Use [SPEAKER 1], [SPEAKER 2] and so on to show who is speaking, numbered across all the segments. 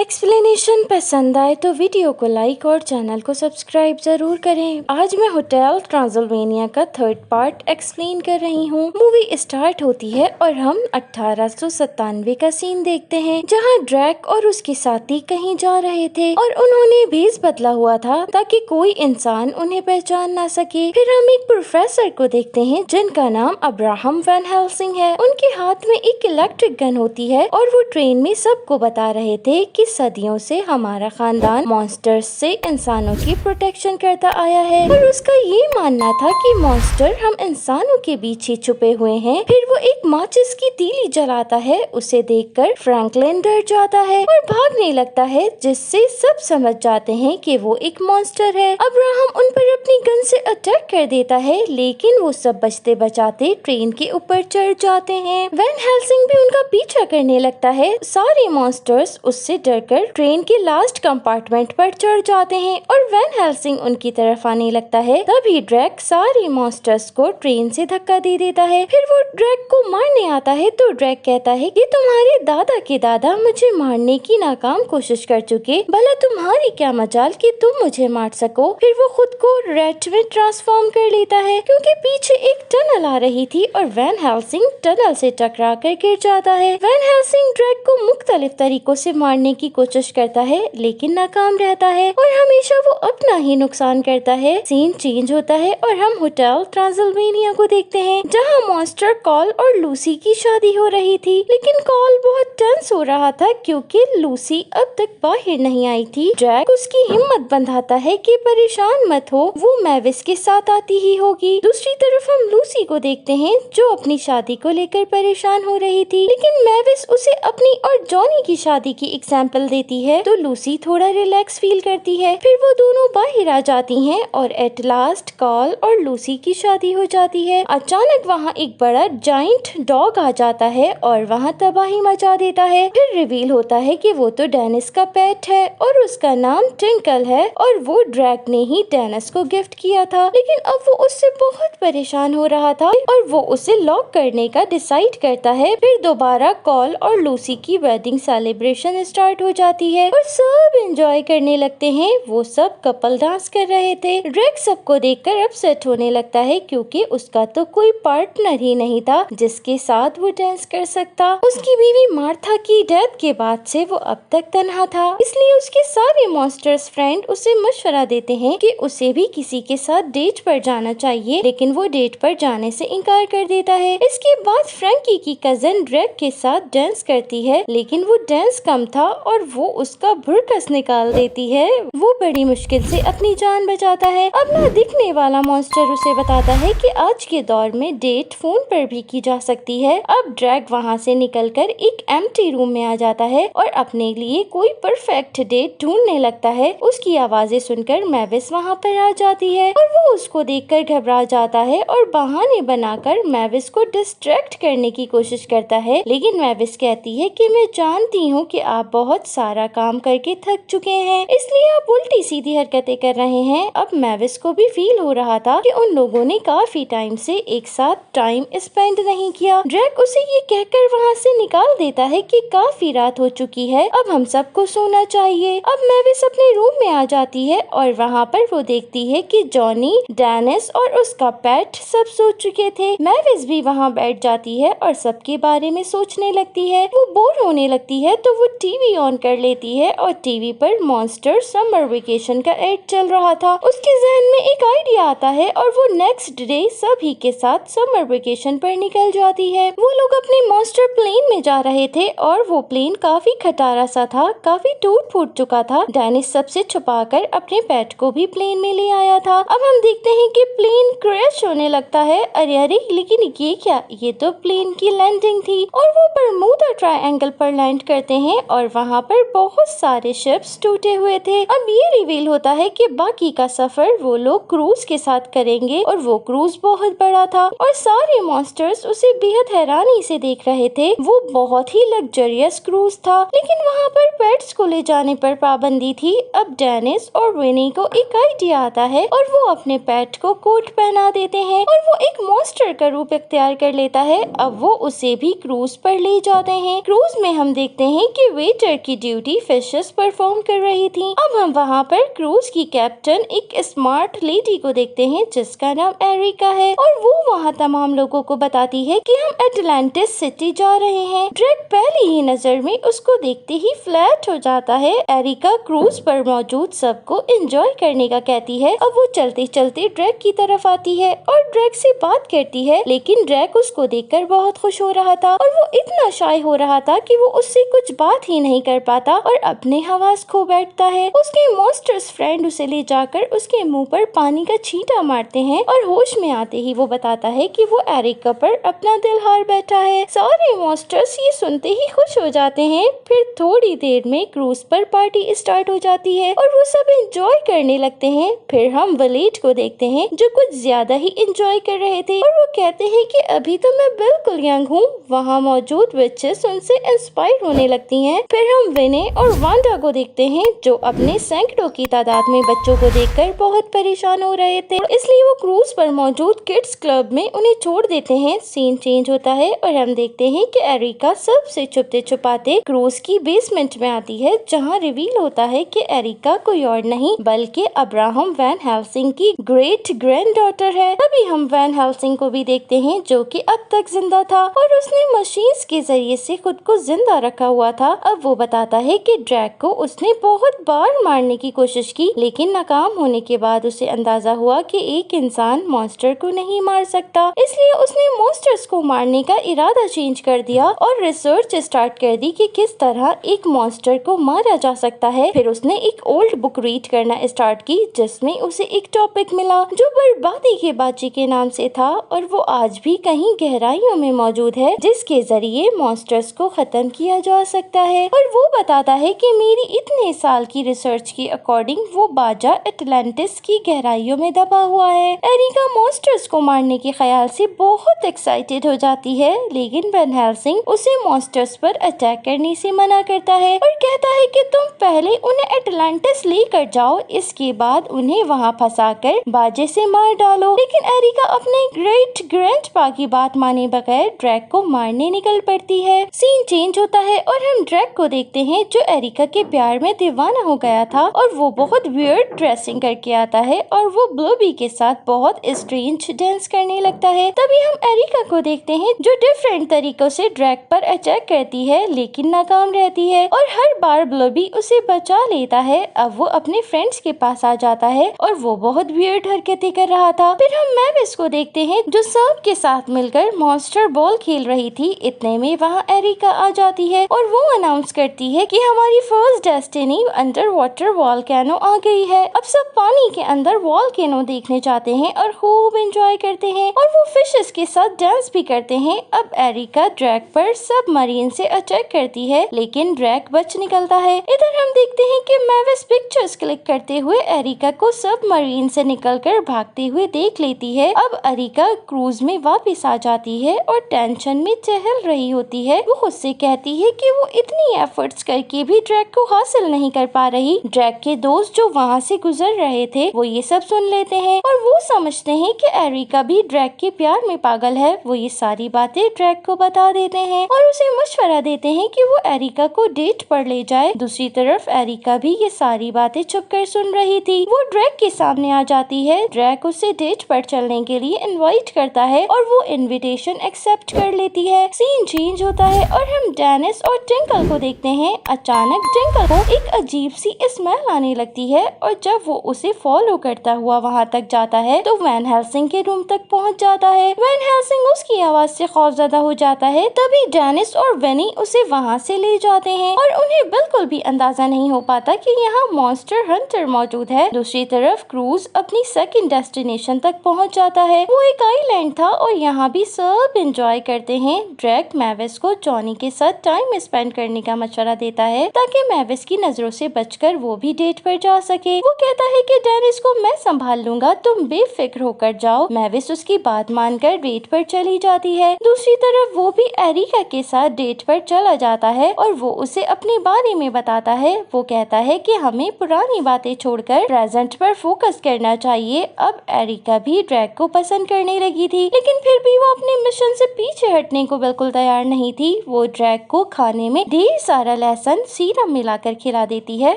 [SPEAKER 1] Explanation पसंद आए तो वीडियो को लाइक और चैनल को सब्सक्राइब जरूर करें। आज मैं होटल ट्रांसिल्वेनिया का थर्ड पार्ट एक्सप्लेन कर रही हूँ। मूवी स्टार्ट होती है और हम 1897 का सीन देखते हैं, जहाँ ड्रैक और उसके साथी कहीं जा रहे थे और उन्होंने भेष बदला हुआ था ताकि कोई इंसान उन्हें पहचान ना सके। फिर हम एक प्रोफेसर को देखते हैं जिनका नाम अब्राहम वैन हेल्सिंग है। उनके हाथ में एक इलेक्ट्रिक गन होती है और वो ट्रेन में सबको बता रहे थे कि सदियों से हमारा खानदान मॉन्स्टर्स से इंसानों की प्रोटेक्शन करता आया है और उसका ये मानना था कि मॉन्स्टर हम इंसानों के बीच ही छुपे हुए हैं। फिर वो एक माचिस की तीली जलाता है। उसे देखकर फ्रैंकलिन डर जाता है और भागने लगता है, जिससे सब समझ जाते हैं कि वो एक मॉन्स्टर है। अब्राहम उन पर अपनी गन से अटैक कर देता है, लेकिन वो सब बचते बचाते ट्रेन के ऊपर चढ़ जाते हैं। वैन हेल्सिंग भी उनका पीछा करने लगता है। सारे मॉन्स्टर्स उससे डरकर ट्रेन के लास्ट कंपार्टमेंट पर चढ़ जाते हैं और वैन हेल्सिंग उनकी तरफ आने लगता है। तभी ड्रैक सारे मॉन्स्टर्स को ट्रेन से धक्का दे देता है। फिर वो ड्रैक को मारने आता है तो ड्रैक कहता है कि तुम्हारे दादा के दादा मुझे मारने की नाकाम कोशिश कर चुके, भला तुम्हारी क्या मजाल कि तुम मुझे मार सको। फिर वो खुद को रैट में ट्रांसफॉर्म कर लेता है क्योंकि पीछे एक टनल आ रही थी और वैन हेल्सिंग टनल से टकरा कर गिर जाता है। वैन हेल्सिंग ड्रैक को मुख्तलिफ तरीकों से मारने की कोशिश करता है, लेकिन नाकाम रहता है और हमेशा वो अपना ही नुकसान करता है। सीन चेंज होता है और हम होटल ट्रांसिल्वेनिया को देखते हैं, जहाँ मॉन्स्टर कॉल और लूसी की शादी हो रही थी। लेकिन कॉल बहुत टेंस हो रहा था क्योंकि लूसी अब तक बाहर नहीं आई थी। ड्रैक उसकी हिम्मत बंधाता है कि परेशान मत हो, वो मैविस के साथ आती ही होगी। दूसरी तरफ हम लूसी को देखते हैं जो अपनी शादी को लेकर परेशान हो रही थी, लेकिन मैविस उसे अपनी और जॉनी की शादी की एग्जाम्पल देती है तो लूसी थोड़ा रिलैक्स फील करती है। फिर वो दोनों बाहर आ जाती हैं और एट लास्ट कॉल और लूसी की शादी हो जाती है। अचानक वहाँ एक बड़ा जाइंट डॉग आ जाता है और वहाँ तबाही मचा देता है। फिर रिवील होता है कि वो तो डेनिस का पेट है और उसका नाम ट्विंकल है और वो ड्रैक ने ही डेनिस को गिफ्ट किया था। लेकिन अब वो उससे बहुत परेशान हो रहा था और वो उसे लॉक करने का डिसाइड करता है। फिर दोबारा कॉल और लूसी की वेडिंग सेलिब्रेशन स्टार्ट हो जाती है और सब एंजॉय करने लगते हैं। वो सब कपल डांस कर रहे थे। ड्रैक सबको देखकर अपसेट होने लगता है क्योंकि उसका तो कोई पार्टनर ही नहीं था जिसके साथ वो डांस कर सकता। उसकी बीवी मार्था की डेथ के बाद से वो अब तक तन्हा था, इसलिए उसके सारे मॉन्स्टर्स फ्रेंड उसे मशवरा देते हैं कि उसे भी किसी के साथ डेट पर जाना चाहिए, लेकिन वो डेट पर जाने से इनकार कर देता है। इसके बाद फ्रैंकी की कजन ड्रैक के साथ डांस करती है, लेकिन वो डांस कम था और वो उसका भुरकस निकाल देती है। वो बड़ी मुश्किल से अपनी जान बचाता है। अब ना दिखने वाला मॉन्स्टर उसे बताता है कि आज के दौर में डेट फोन पर भी की जा सकती है। अब ड्रैक वहाँ से निकलकर एक एम्प्टी रूम में आ जाता है और अपने लिए कोई परफेक्ट डेट ढूंढने लगता है। उसकी आवाजें सुनकर मैविस वहाँ पर आ जाती है और वो उसको देखकर घबरा जाता है और बहाने बनाकर मैविस को डिस्ट्रैक्ट करने की कोशिश करता है। लेकिन मैविस कहती है कि मैं जानती हूँ कि आप बहुत सारा काम करके थक चुके हैं, इसलिए आप उल्टी सीधी हरकतें कर रहे हैं। अब मैविस को भी फील हो रहा था कि उन लोगों ने काफी टाइम से एक साथ टाइम स्पेंड नहीं किया। ड्रैक उसे ये कहकर वहाँ से निकाल देता है कि काफी रात हो चुकी है, अब हम सबको सोना चाहिए। अब मैविस अपने रूम में आ जाती है और वहाँ पर वो देखती है कि जॉनी, डेनिस और उसका पेट सब सो चुके थे। मैविस भी वहाँ बैठ जाती है और सबके बारे में सोचने लगती है। वो बोर होने लगती है तो वो टीवी ऑन कर लेती है और टीवी पर मॉन्स्टर समर वेकेशन का एड चल रहा था। उसके जहन में एक आइडिया आता है और वो नेक्स्ट डे सभी के साथ समर वेकेशन पर निकल जाती है। वो लोग अपने मॉन्स्टर प्लेन में जा रहे थे और वो प्लेन काफी खटारा सा था, काफी टूट फूट चुका था। डेनिस सबसे छुपाकर अपने पेट को भी प्लेन में ले आया था। अब हम देखते हैं कि प्लेन क्रैश होने लगता है। अरे अरे, लेकिन ये क्या, ये तो प्लेन की लैंडिंग थी और वो बरमूडा ट्रायंगल पर लैंड करते हैं और वहाँ पर बहुत सारे शिप्स टूटे हुए थे। अब ये रिवील होता है कि बाकी का सफर वो लोग क्रूज के साथ करेंगे और वो क्रूज बहुत बड़ा था और सारे मॉन्स्टर्स उसे बेहद हैरानी से देख रहे थे। वो बहुत ही लग्जरियस क्रूज था, लेकिन वहाँ पर पेट्स को ले जाने पर पाबंदी थी। अब डेनिस और विनी को एक आइडिया आता है और वो अपने पेट को कोट पहना देते हैं और वो एक मॉन्स्टर का रूप इख्तियार कर लेता है। अब वो उसे भी क्रूज पर ले जाते हैं। क्रूज में हम देखते हैं कि वेटर की ड्यूटी फिशेस परफॉर्म कर रही थी। अब हम वहाँ पर क्रूज की कैप्टन एक स्मार्ट लेडी को देखते हैं जिसका नाम एरिका है और वो वहाँ तमाम लोगों को बताती है कि हम एटलांटिस सिटी जा रहे हैं। ड्रैक पहली ही नजर में उसको देखते ही फ्लैट हो जाता है। एरिका क्रूज पर मौजूद सबको एंजॉय करने का कहती है। अब वो चलते चलते ड्रैक की तरफ आती है और ड्रैक से बात करती है, लेकिन ड्रैक उसको देखकर बहुत खुश हो रहा था और वो इतना शाय हो रहा था कि वो उससे कुछ बात ही नहीं कर पाता और अपने हवास खो बैठता है। उसके मॉन्स्टर्स फ्रेंड उसे ले जाकर उसके मुंह पर पानी का छींटा मारते हैं और होश में आते ही वो बताता है कि वो एरिका पर अपना दिल हार बैठा है। सारे मॉन्स्टर्स ये सुनते ही खुश हो जाते हैं। फिर थोड़ी देर में क्रूज पर पार्टी स्टार्ट हो जाती है और वो सब एंजॉय करने लगते हैं। फिर हम वलेट को देखते हैं जो कुछ ज्यादा ही एंजॉय कर रहे थे और वो कहते हैं कि अभी तो मैं बिल्कुल यंग हूँ। वहाँ मौजूद विचेस उनसे इंस्पायर होने लगती हैं। फिर हम विने और वांडा को देखते हैं जो अपने सैकड़ों की तादाद में बच्चों को देखकर बहुत परेशान हो रहे थे, इसलिए वो क्रूज पर मौजूद किड्स क्लब में उन्हें छोड़ देते हैं। सीन चेंज होता है और हम देखते हैं कि एरिका सबसे छुपते छुपाते क्रूज की बेसमेंट में आती है, जहाँ रिवील होता है कि एरिका कोई और नहीं बल्कि अब्राहम वैन हेल्सिंग की ग्रेट ग्रैंड डॉटर है। तभी हम वैन हेल्सिंग को भी देखते हैं जो कि अब तक जिंदा था और उसने मशीन्स के जरिए से खुद को जिंदा रखा हुआ था। अब वो बताता है कि ड्रैक को उसने बहुत बार मारने की कोशिश की, लेकिन नाकाम होने के बाद उसे अंदाजा हुआ कि एक इंसान मॉन्स्टर को नहीं मार सकता, इसलिए उसने मॉन्स्टर्स को मारने का इरादा चेंज कर दिया और रिसर्च स्टार्ट कर दी कि किस तरह एक मॉन्स्टर को मारा जा सकता है। फिर उसने एक ओल्ड बुक रीड करना स्टार्ट की जिसमें उसे एक टॉपिक मिला जो बर्बादी के बाजी के नाम से था और वो आज भी कहीं गहराइयों में मौजूद है, जिसके जरिए मॉन्स्टर्स को खत्म किया जा सकता है। और वो बताता है कि मेरी इतने साल की रिसर्च के अकॉर्डिंग वो बाजा एटलांटिस की गहराइयों में दबा हुआ है। एरिका मॉन्स्टर्स को मारने के ख्याल से बहुत एक्साइटेड हो जाती है, लेकिन वैन हेल्सिंग उसे मॉन्स्टर्स पर अटैक करने से मना करता है और कहता है कि तुम पहले उन्हें एटलांटिस लेकर जाओ, इसके बाद उन्हें वहाँ फंसाकर बाजे से मार डालो। लेकिन एरिका अपने ग्रेट ग्रैंडपा की बात माने बगैर ड्रैक को मारने निकल पड़ती है। सीन चेंज होता है और हम ड्रैक को देखते हैं जो एरिका के प्यार में दीवाना हो गया था और वो बहुत वियर्ड ड्रेसिंग करके आता है और वो ब्लूबी के साथ बहुत स्ट्रेंज डांस करने लगता है। तभी हम एरिका को देखते हैं जो डिफरेंट तरीकों से ड्रैक पर अटैक करती है लेकिन नाकाम रहती है और हर बार ब्लूबी उसे बचा लेता है। अब वो अपने फ्रेंड्स के पास आ जाता है और वो बहुत वियर्ड हरकतें कर रहा था। फिर हम मैविस को देखते हैं जो सब के साथ मिलकर मॉन्स्टर बॉल खेल रही थी। इतने में वहाँ एरिका आ जाती है और वो अनाउंस करती है कि हमारी first destiny underwater volcano आ गई है। अब सब पानी के अंदर वॉल्केनो देखने जाते हैं और खूब एंजॉय करते हैं और वो फिशेस के साथ डांस भी करते हैं। अब एरिका ड्रैक पर सबमरीन से अटैक करती है लेकिन ड्रैक बच निकलता है। इधर हम देखते हैं कि मैविस पिक्चर्स क्लिक करते हुए एरिका को सबमरीन से निकलकर भागते हुए देख लेती है। अब एरिका क्रूज में वापस आ जाती है और टेंशन में चहल रही होती है। वो खुद से कहती है कि वो इतनी एफर्ट्स करके भी ड्रैक को हासिल नहीं कर पा रही। ड्रैक के दोस्त जो वहाँ से गुजर रहे थे वो ये सब सुन लेते हैं और वो समझते हैं कि एरिका भी ड्रैक के प्यार में पागल है। वो ये सारी बातें ड्रैक को बता देते हैं और उसे मशवरा देते हैं कि वो एरिका को डेट पर ले जाए। दूसरी तरफ एरिका भी ये सारी बातें छुपकर सुन रही थी। वो ड्रैक के सामने आ जाती है। ड्रैक उसे डेट पर चलने के लिए इनवाइट करता है और वो इनविटेशन एक्सेप्ट कर लेती है। सीन चेंज होता है और हम डेनिस और टिंकल को देखते हैं। अचानक टिंकल को एक अजीब सी स्मेल आने लगती है और जब वो उसे फॉलो करता हुआ वहाँ तक जाता है तो वैन हेल्सिंग के रूम तक पहुँच जाता है। वैन हेल्सिंग उसकी आवाज से खौफजदा हो जाता है। तभी डेनिस और वेनी उसे वहाँ से ले जाते हैं और उन्हें बिल्कुल भी अंदाजा नहीं हो पाता कि यहाँ मॉन्स्टर हंटर मौजूद है। दूसरी तरफ क्रूज अपनी सेकंड डेस्टिनेशन तक पहुँच जाता है। वो एक आइलैंड था और यहाँ भी सब एंजॉय करते हैं। ड्रैक मैविस को जॉनी के साथ टाइम स्पेंड करने का मशवरा देता है ताकि मैविस की नजरों से बचकर वो भी डेट पर जा सके। वो कहता है कि डेनिस को मैं संभाल लूंगा, तुम बेफिक्र होकर जाओ। मैविस उसकी बात मानकर डेट पर चली जाती है। दूसरी तरफ वो भी एरिका के साथ डेट पर चला जाता है और वो उसे अपने बारे में बताता है। वो कहता है कि हमें पुरानी बातें छोड़कर प्रेजेंट पर फोकस करना चाहिए। अब एरिका भी ड्रैक को पसंद करने लगी थी, लेकिन फिर भी वो अपने मिशन से पीछे हटने को बिल्कुल तैयार नहीं थी। वो ड्रैक को खाने में ढेर सारा लहसुन सीरम मिलाकर खिला देती है।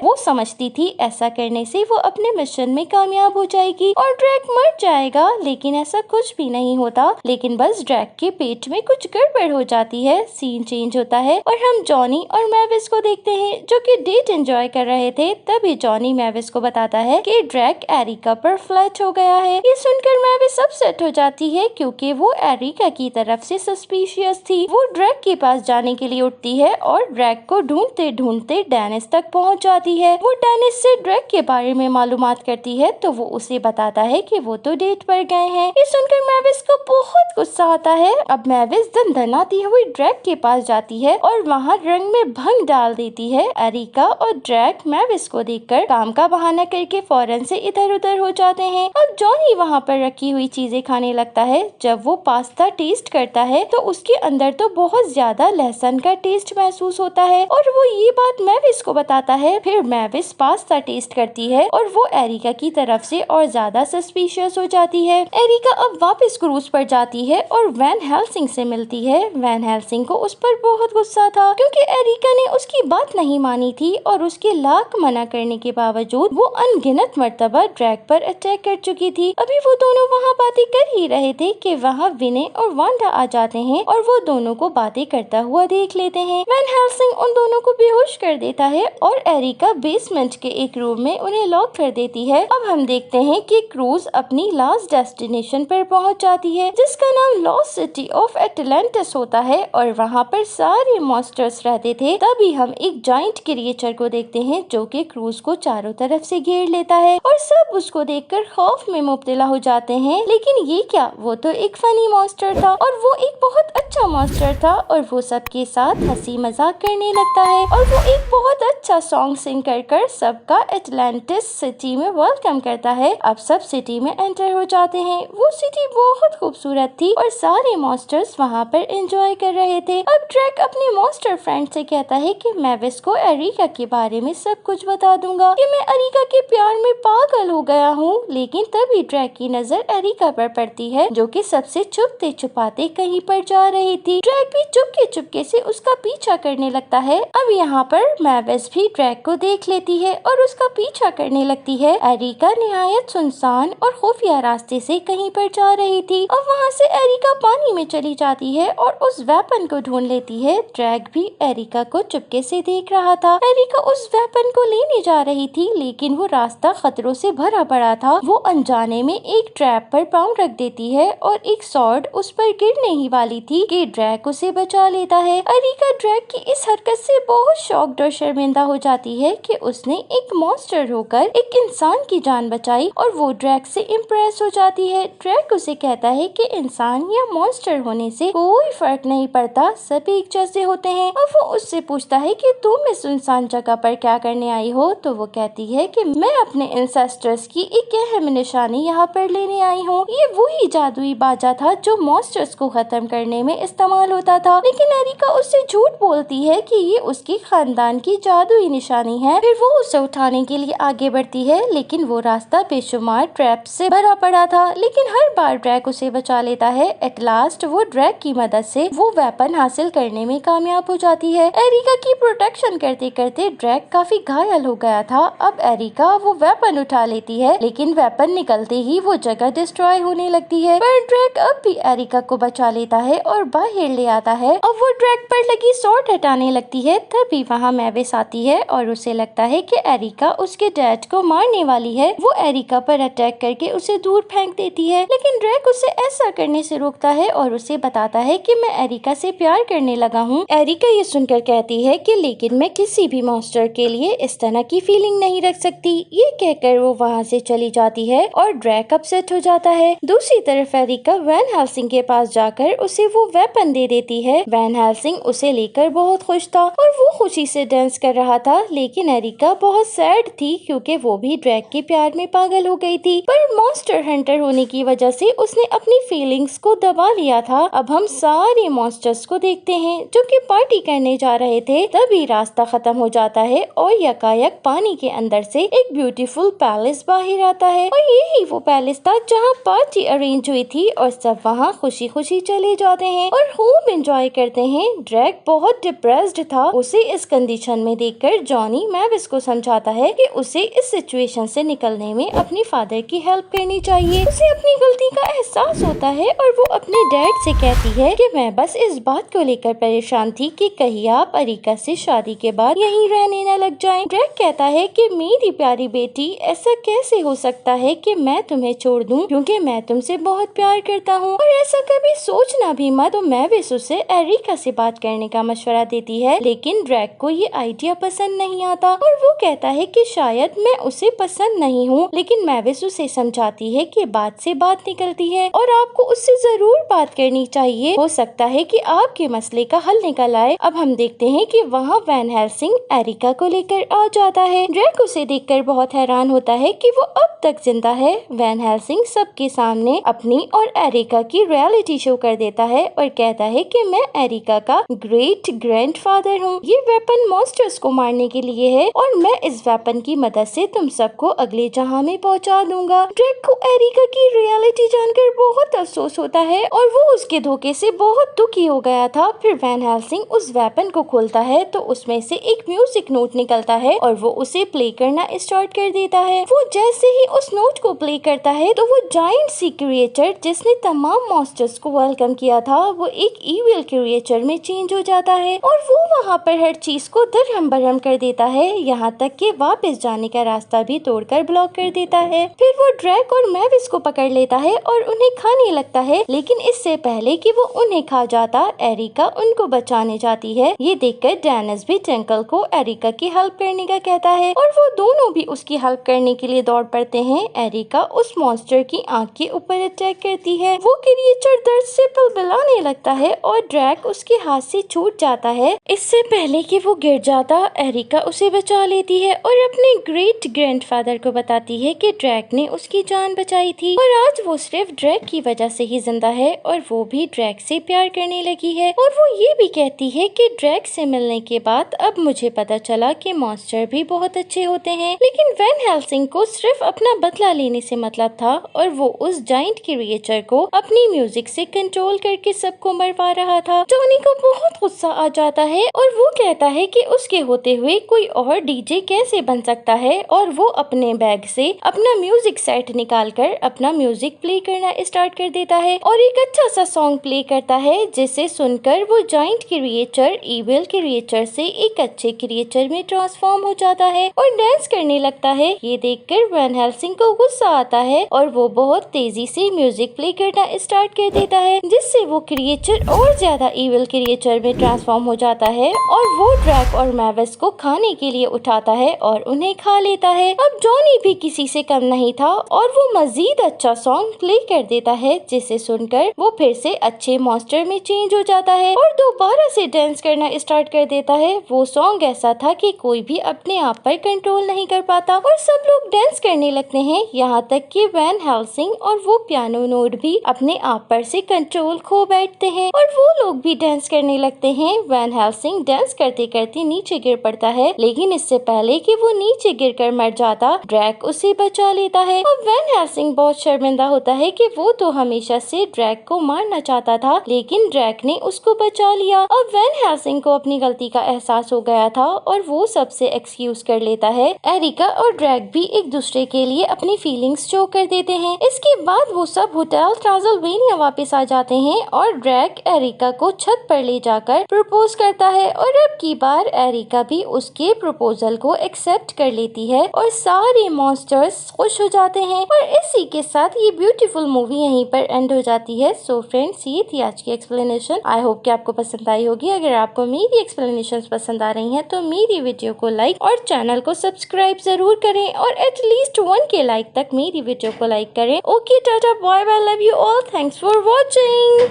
[SPEAKER 1] वो समझती थी ऐसा करने से वो अपने मिशन में कामयाब हो जाएगी और ड्रैक मर जाएगा, लेकिन ऐसा कुछ भी नहीं होता। लेकिन बस ड्रैक के पेट में कुछ गड़बड़ हो जाती है। सीन चेंज होता है और हम जॉनी और मैविस को देखते हैं जो कि डेट एंजॉय कर रहे थे। तभी जॉनी मैविस को बताता है कि ड्रैक एरिका पर फ्लैट हो गया है। ये सुनकर मैविस अपसेट हो जाती है क्योंकि वो एरिका की तरफ से सस्पिशियस थी। वो ड्रैक के पास जाने के लिए उठती है और ड्रैक को ढूंढते ढूंढते डेनिस तक पहुंच जाती है। वो डेनिस से ड्रैक के बारे में मालूमात करती है तो वो उसे बताता है कि वो तो डेट पर गए हैं। ये सुनकर मैविस को बहुत गुस्सा आता है। अब मैविस दनदनाती हुई ड्रैक के पास जाती है और वहाँ रंग में भंग डाल देती है। एरिका और ड्रैक मैविस को देखकर काम का बहाना करके फौरन से इधर उधर हो जाते हैं। अब जॉनी वहाँ पर रखी हुई चीजें खाने लगता है। जब वो पास्ता टेस्ट करता है तो उसके अंदर तो बहुत ज्यादा लहसुन का टेस्ट महसूस होता है और वो ये बात मैविस को बताता है। फिर मैविस पास्ता टेस्ट करती है और वो एरिका की तरफ से और ज्यादा सस्पिशियस हो जाती है। एरिका अब वापस क्रूज पर जाती है और वैन हेल्सिंग से मिलती है। वैन हेल्सिंग को उस पर बहुत गुस्सा था क्योंकि एरिका ने उसकी बात नहीं मानी थी और उसके लाख मना करने के बावजूद वो अनगिनत मर्तबा ड्रैक पर अटैक कर चुकी थी। अभी वो दोनों वहाँ बातें कर ही रहे थे कि वहाँ विनय और वांडा आ जाते हैं और वो दोनों को बातें करता हुआ देख लेते हैं। वैन हेल्सिंग उन दोनों को बेहोश कर देता है और एरिका बेसमेंट के एक रूम में उन्हें लॉक कर देती है। अब हम देखते हैं कि क्रूज अपनी लास्ट डेस्टिनेशन पर पहुंच जाती है जिसका नाम लॉस्ट सिटी ऑफ एटलांटिस होता है और वहाँ पर सारे मॉन्स्टर्स रहते थे। तभी हम एक जाइंट क्रिएचर को देखते हैं जो कि क्रूज को चारों तरफ से घेर लेता है और सब उसको देखकर खौफ में मुब्तला हो जाते हैं। लेकिन ये क्या, वो तो एक फनी मॉन्स्टर था और वो एक बहुत अच्छा मॉन्स्टर था और वो सबके साथ हंसी मजाक करने लगता है और वो एक बहुत अच्छा सॉन्ग सिंग कर सबका एटलांटिस सिटी में वेलकम करता है। अब सब सिटी में एंटर हो जाते हैं। वो सिटी बहुत खूबसूरत थी और सारे मॉन्स्टर्स वहाँ पर एंजॉय कर रहे थे। अब ड्रैक अपने मॉन्स्टर फ्रेंड से कहता है कि मैविस को एरिका के बारे में सब कुछ बता दूंगा कि मैं एरिका के प्यार में पागल हो गया हूँ। लेकिन तभी ड्रैक की नजर एरिका पर पड़ती है जो कि सबसे छुपते छुपाते कहीं पर जा रही थी। ड्रैक भी चुपके चुपके से उसका पीछा करने लगता है। अब यहाँ पर मैविस भी ड्रैक को देख लेती है और उसका पीछा करने लगती है। एरिका निहायत सुनसान और खुफिया रास्ते से कहीं पर जा रही थी। अब वहाँ से एरिका पानी में चली जाती है और उस वेपन को ढूंढ लेती है। ड्रैक भी एरिका को चुपके से देख रहा था। एरिका उस वेपन को लेने जा रही थी लेकिन वो रास्ता खतरों से भरा पड़ा था। वो अनजाने में एक ट्रैप पर पाँव रख देती है और एक सॉर्ड उस पर गिरने ही वाली थी कि ड्रैक उसे बचा लेता है। एरिका ड्रैक की इस हरकत से बहुत शॉक्ड और शर्मिंदा हो जाती है कि उसने एक मॉन्स्टर होकर एक इंसान की जान बचाई और वो ड्रैक से इम्प्रेस हो जाती है। ड्रैक उसे कहता है कि इंसान या मॉन्स्टर होने से कोई फर्क नहीं पड़ता, सब एक जैसे होते हैं। और वो उससे पूछता है कि तुम इस सुनसान जगह पर क्या करने आई हो? तो वो कहती है कि मैं अपने एंसेस्टर्स की एक अहम निशानी यहाँ पर लेने आई हूँ। ये वही जादुई बाजा था जो मॉन्स्टर्स को खत्म करने में इस्तेमाल होता था। लेकिन एरिका उससे झूठ बोलती है कि ये उसके खानदान की जादुई निशानी है। फिर वो उसे उठाने के लिए आगे बढ़ती है लेकिन वो रास्ता बेशुमार ट्रैप से भरा पड़ा था। लेकिन हर बार ड्रैक उसे बचा लेता है। एट लास्ट वो ड्रैक की मदद से वो वेपन हासिल करने में कामयाब हो जाती है। एरिका की प्रोटेक्शन करते करते ड्रैक काफी घायल हो गया था। अब एरिका वो वेपन उठा लेती है लेकिन वेपन निकलते ही वो जगह डिस्ट्रॉय होने लगती है। पर ड्रैक अब भी एरिका को बचा लेता है और बाहर ले आता है। अब वो ड्रैक पर लगी सॉर्ड हटाने लगती है। तभी वहाँ मैविस आती है और उसे लगता है कि एरिका उसके डैड को मारने वाली है। वो एरिका पर अटैक करके उसे दूर फेंक देती है लेकिन ड्रैक उसे ऐसा करने से रोकता है और उसे बताता है कि मैं एरिका से प्यार करने लगा हूँ। एरिका ये सुनकर कहती है कि लेकिन मैं किसी भी मॉन्स्टर के लिए इस तरह की फीलिंग नहीं रख सकती। ये कहकर वो वहाँ से चली जाती है और ड्रैक अपसेट हो जाता है। दूसरी तरफ एरिका वैन हेल्सिंग के पास जाकर उसे वो वेपन दे देती है। वैन हेल्सिंग उसे लेकर बहुत खुश था और वो खुशी से डांस कर रहा था। लेकिन एरिका बहुत सैड थी क्योंकि वो भी ड्रैक के प्यार में पागल हो गई थी। पर मॉन्स्टर हंटर होने की वजह से उसने अपनी फीलिंग्स को दबा लिया था। अब हम सारे मॉन्स्टर्स को देखते हैं जो कि पार्टी करने जा रहे थे। तभी रास्ता खत्म हो जाता है और यकायक पानी के अंदर से एक ब्यूटीफुल पैलेस बाहर आता है और यही वो पैलेस था जहाँ पार्टी अरेंज हुई थी और सब वहाँ खुशी खुशी चले जाते हैं और खूब एंजॉय करते हैं। ड्रैक बहुत डिप्रेस्ड था उसे इस कंडीशन में देखकर जॉनी मैविस को समझाता है कि उसे इस सिचुएशन से निकलने में अपनी फादर की हेल्प करनी चाहिए। उसे अपनी गलती का एहसास होता है और वो अपने डैड से कहती है कि मैं बस इस बात को लेकर परेशान थी कि कहीं आप अरिका से शादी के बाद यहीं रहने न लग जाएं। ड्रैक कहता है कि मेरी प्यारी बेटी, ऐसा कैसे हो सकता है कि मैं तुम्हें छोड़ दूं, क्योंकि मैं तुमसे बहुत प्यार करता हूं और ऐसा कभी सोचना भी मत। तो मैविस उसे एरिका से बात करने का मशवरा देती है, लेकिन ड्रैक को ये आइडिया पसंद नहीं आता और वो कहता है कि शायद मैं उसे पसंद नहीं हूँ, लेकिन मैविस उसे समझाती है कि बात से बात निकलती है और आपको उससे जरूर बात करनी चाहिए। हो सकता है कि आपके मसले का हल निकल आए। अब हम देखते हैं कि वहाँ वैन हेल्सिंग एरिका को लेकर आ जाता है। ड्रैक उसे देखकर बहुत हैरान होता है कि वो अब तक जिंदा है। वैन हेल्सिंग सबके सामने अपनी और एरिका की रियलिटी शो कर देता है और कहता है कि मैं एरिका का ग्रेट ग्रैंडफादर हूँ। ये वेपन मॉन्स्टर्स को मारने के लिए है और मैं इस वेपन की मदद से तुम सबको अगले जहां में पहुंचा दूंगा। ड्रैक को एरिका की रियलिटी जानकर बहुत अफसोस होता है और वो उसके धोखे से बहुत दुखी हो गया था। फिर वैन हेल्सिंग उस वेपन को खोलता है तो उसमें से एक म्यूजिक नोट निकलता है और वो उसे प्ले करना स्टार्ट कर देता है। वो जैसे ही उस नोट को प्ले करता है तो वो जायंट सी क्रिएचर जिसने तमाम मॉन्स्टर्स को वेलकम किया था, वो एक इविल क्रिएचर में चेंज हो जाता है और वो वहाँ पर हर चीज को दरहम बरहम कर देता है, यहाँ तक कि वापस जाने का रास्ता भी तोड़कर ब्लॉक कर देता है। फिर वो ड्रैक और मैविस को पकड़ लेता है और उन्हें खाने लगता है, लेकिन इससे पहले कि वो उन्हें खा जाता, एरिका उनको बचाने जाती है। ये देखकर डेनिस भी टेंकल को एरिका की हेल्प करने का कहता है और वो दोनों भी उसकी हेल्प करने के लिए दौड़ पड़ते हैं। एरिका उस मॉन्स्टर की आंख के ऊपर अटैक करती है। वो क्रिएचर दर्द से बलबलाने लगता है और ड्रैक उसके हाथ से छूट जाता है। इससे पहले कि वो गिर जाता, एरिका उसे बचा लेती है और अपने ग्रेट ग्रैंडफादर को बताती है कि ड्रैक ने उसकी जान बचाई थी और आज वो सिर्फ ड्रैक की वजह से ही जिंदा है और वो भी ड्रैक से प्यार करने लगी है। और वो ये भी कहती है कि ड्रैक से मिलने के बाद अब मुझे पता चला कि मॉन्स्टर भी बहुत अच्छे होते हैं, लेकिन वैन हेल्सिंग को सिर्फ अपना बदला लेने से मतलब था और वो उस जायंट क्रिएचर को अपनी म्यूजिक से कंट्रोल करके सबको मरवा रहा था। जॉनी को बहुत गुस्सा आ जाता है और वो कहता है कि उसके होते हुए कोई और डीजे कैसे बन सकता है और वो अपने बैग से अपना म्यूजिक सेट निकालकर अपना म्यूजिक प्ले करना स्टार्ट कर देता है और एक अच्छा सा सॉन्ग प्ले करता है, जिसे सुनकर वो जायंट क्रिएचर इविल क्रिएचर से एक अच्छे क्रिएचर में ट्रांसफॉर्म हो जाता है और डांस करने लगता है। ये देखकर वैन हेल्सिंग को गुस्सा आता है और वो बहुत तेजी से म्यूजिक प्ले करना स्टार्ट कर देता है, जिससे वो क्रिएचर और ज्यादा इविल क्रिएचर में ट्रांसफॉर्म हो जाता है और वो ड्रैक और मैविस को खाने के लिए उठाता है और उन्हें खा लेता है। अब जॉनी भी किसी से कम नहीं था और वो मजीद अच्छा सॉन्ग प्ले कर देता है, जिसे सुनकर वो फिर से अच्छे मॉन्स्टर में चेंज हो जाता है और दोबारा से डांस करना स्टार्ट कर देता है। वो सॉन्ग ऐसा था कि कोई भी अपने आप पर कंट्रोल नहीं कर पाता और सब लोग डांस करने लगते हैं, यहाँ तक कि वैन हेल्सिंग और वो पियानो नोट भी अपने आप पर से कंट्रोल खो बैठते हैं और वो लोग भी डांस करने लगते हैं। वैन हेल्सिंग डांस करते करते नीचे गिर पड़ता है, लेकिन इससे पहले कि वो नीचे गिरकर मर जाता, ड्रैक उसे बचा लेता है और वैन हेल्सिंग बहुत शर्मिंदा होता है कि वो तो हमेशा से ड्रैक को मारना चाहता था, लेकिन ड्रैक ने उसको बचा लिया। अब वैन हेल्सिंग को अपनी गलती का एहसास हो गया था और वो सबसे एक्सक्यूज कर लेता है। एरिका और ड्रैक भी एक दूसरे के लिए अपनी फीलिंग्स शो कर देते हैं। इसके बाद वो सब होटल ट्रांसल्वेनिया वापस आ जाते हैं और ड्रैक एरिका को छत पर ले जाकर प्रपोज करता है और अब की बार एरिका भी उसके प्रपोजल को एक्सेप्ट कर लेती है और सारे मॉन्स्टर्स खुश हो जाते हैं और इसी के साथ ये ब्यूटीफुल मूवी यहीं पर एंड हो जाती है। सो फ्रेंड्स, ये थी आज की एक्सप्लेनेशन। आई होप कि आपको पसंद आई होगी। अगर आपको मेरी एक्सप्लेनेशंस पसंद आ रही हैं तो मेरी वीडियो को लाइक और चैनल को सब्सक्राइब जरूर करें और एटलीस्ट 1K लाइक तक मेरी वीडियो को लाइक करें। Okay, tata, bye bye, love you all, thanks for watching.